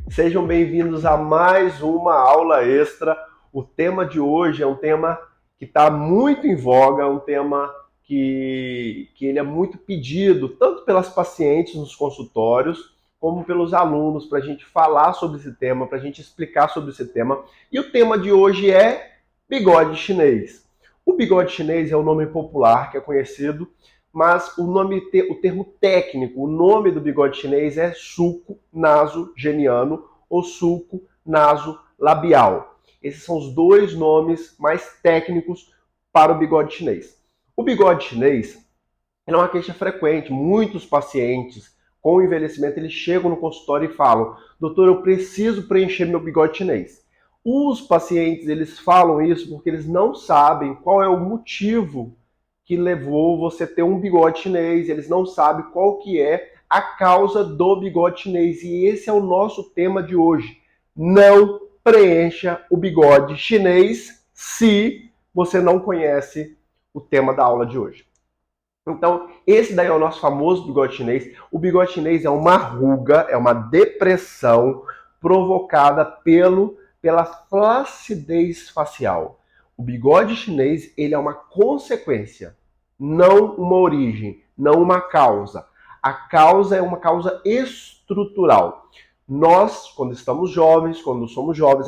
Sejam bem-vindos a mais uma aula extra. O tema de hoje é um tema que está muito em voga, um tema que ele é muito pedido, tanto pelas pacientes nos consultórios, como pelos alunos, para a gente falar sobre esse tema, para a gente explicar sobre esse tema. E o tema de hoje é bigode chinês. O bigode chinês é o nome popular que é conhecido, mas o termo técnico, o nome do bigode chinês é sulco nasogeniano ou sulco nasolabial. Esses são os dois nomes mais técnicos para o bigode chinês. O bigode chinês é uma queixa frequente. Muitos pacientes com envelhecimento eles chegam no consultório e falam: doutor, eu preciso preencher meu bigode chinês. Os pacientes eles falam isso porque eles não sabem qual é o motivo que levou você a ter um bigode chinês, eles não sabem qual que é a causa do bigode chinês. E esse é o nosso tema de hoje. Não preencha o bigode chinês se você não conhece o tema da aula de hoje. Então, esse daí é o nosso famoso bigode chinês. O bigode chinês é uma ruga, é uma depressão provocada pela flacidez facial. O bigode chinês ele é uma consequência, não uma origem, não uma causa. A causa é uma causa estrutural. Nós, quando somos jovens,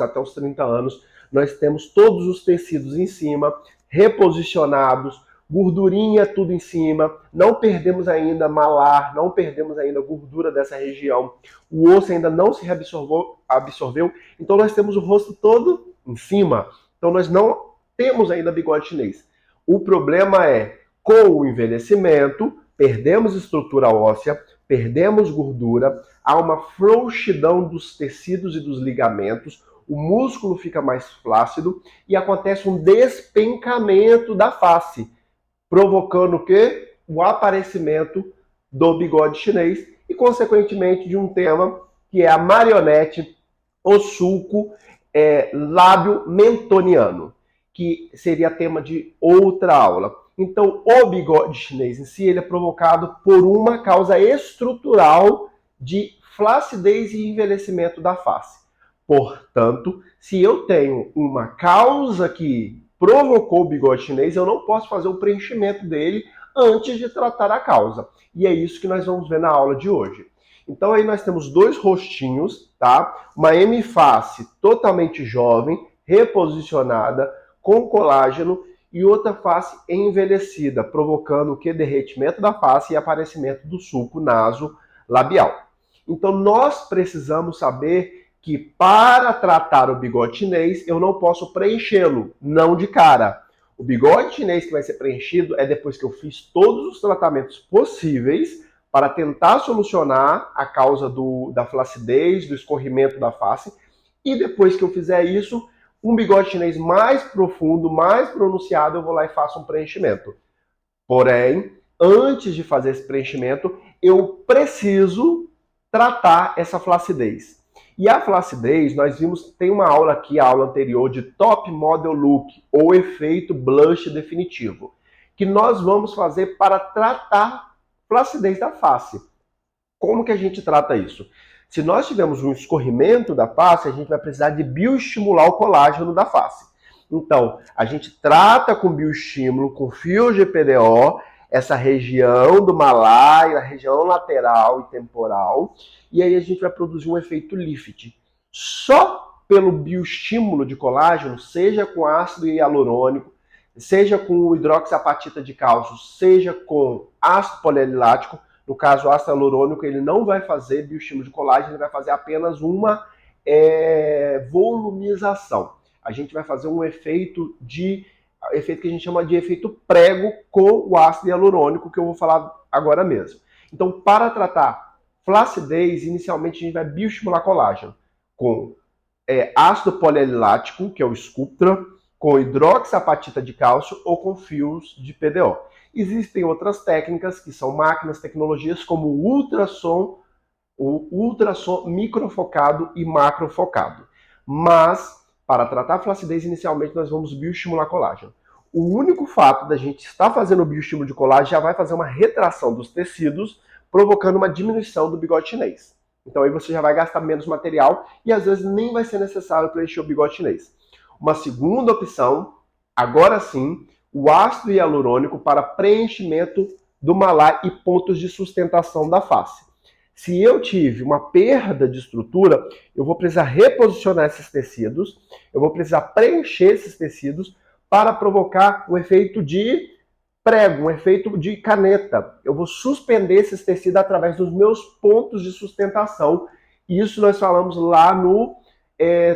até os 30 anos, nós temos todos os tecidos em cima, reposicionados, gordurinha tudo em cima, não perdemos ainda malar, não perdemos ainda gordura dessa região, o osso ainda não se absorveu, então nós temos o rosto todo em cima, então nós não temos ainda bigode chinês. O problema é, com o envelhecimento, perdemos estrutura óssea, perdemos gordura, há uma frouxidão dos tecidos e dos ligamentos, o músculo fica mais flácido e acontece um despencamento da face, provocando o quê? O aparecimento do bigode chinês e, consequentemente, de um tema que é a marionete, o sulco lábio mentoniano, que seria tema de outra aula. Então, o bigode chinês em si ele é provocado por uma causa estrutural de flacidez e envelhecimento da face. Portanto, se eu tenho uma causa que provocou o bigode chinês, eu não posso fazer o preenchimento dele antes de tratar a causa. E é isso que nós vamos ver na aula de hoje. Então aí nós temos dois rostinhos, tá? Uma M-face totalmente jovem, reposicionada, com colágeno, e outra face envelhecida, provocando o que? Derretimento da face e aparecimento do sulco nasolabial. Então nós precisamos saber que para tratar o bigode chinês, eu não posso preenchê-lo, não de cara. O bigode chinês que vai ser preenchido é depois que eu fiz todos os tratamentos possíveis para tentar solucionar a causa da flacidez, do escorrimento da face, e depois que eu fizer isso, um bigode chinês mais profundo, mais pronunciado, eu vou lá e faço um preenchimento. Porém, antes de fazer esse preenchimento, eu preciso tratar essa flacidez. E a flacidez, nós vimos, tem uma aula aqui, a aula anterior, de Top Model Look, ou efeito blush definitivo, que nós vamos fazer para tratar flacidez da face. Como que a gente trata isso? Se nós tivermos um escorrimento da face, a gente vai precisar de bioestimular o colágeno da face. Então, a gente trata com bioestímulo, com fios de PDO, essa região do malar, a região lateral e temporal, e aí a gente vai produzir um efeito lift. Só pelo bioestímulo de colágeno, seja com ácido hialurônico, seja com hidroxiapatita de cálcio, seja com ácido polialilático, no caso o ácido hialurônico, ele não vai fazer bioestímulo de colágeno, ele vai fazer apenas uma volumização. A gente vai fazer um efeito que a gente chama de efeito prego com o ácido hialurônico, que eu vou falar agora mesmo. Então, para tratar flacidez, inicialmente a gente vai bioestimular colágeno com ácido polialilático, que é o Sculptra, com hidroxiapatita de cálcio ou com fios de PDO. Existem outras técnicas que são máquinas, tecnologias como o ultrassom microfocado e macrofocado. Mas, para tratar a flacidez, inicialmente nós vamos bioestimular colágeno. O único fato da gente estar fazendo o bioestímulo de colágeno já vai fazer uma retração dos tecidos, provocando uma diminuição do bigode chinês. Então aí você já vai gastar menos material e às vezes nem vai ser necessário preencher o bigode chinês. Uma segunda opção, agora sim, o ácido hialurônico para preenchimento do malar e pontos de sustentação da face. Se eu tive uma perda de estrutura, eu vou precisar reposicionar esses tecidos, eu vou precisar preencher esses tecidos para provocar um efeito de prego, um efeito de caneta. Eu vou suspender esses tecidos através dos meus pontos de sustentação. E isso nós falamos lá no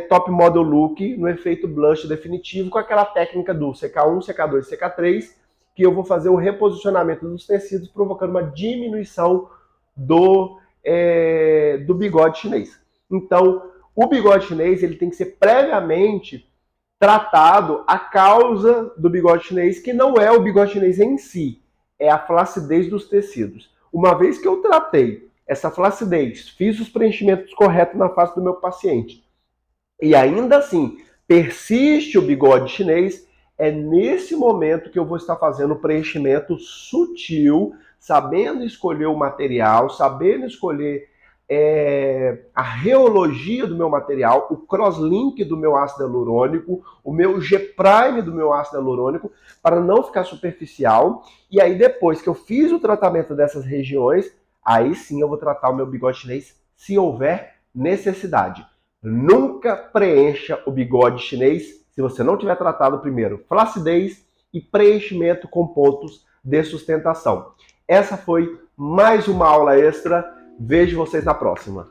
Top Model Look, no efeito blush definitivo, com aquela técnica do CK1, CK2, CK3, que eu vou fazer o reposicionamento dos tecidos, provocando uma diminuição do bigode chinês. Então, o bigode chinês ele tem que ser previamente tratado a causa do bigode chinês, que não é o bigode chinês em si, é a flacidez dos tecidos. Uma vez que eu tratei essa flacidez, fiz os preenchimentos corretos na face do meu paciente, e ainda assim persiste o bigode chinês, é nesse momento que eu vou estar fazendo o preenchimento sutil, sabendo escolher o material, sabendo escolher a reologia do meu material, o crosslink do meu ácido hialurônico, o meu G-prime do meu ácido hialurônico, para não ficar superficial. E aí depois que eu fiz o tratamento dessas regiões, aí sim eu vou tratar o meu bigode chinês se houver necessidade. Nunca preencha o bigode chinês se você não tiver tratado primeiro flacidez e preenchimento com pontos de sustentação. Essa foi mais uma aula extra. Vejo vocês na próxima.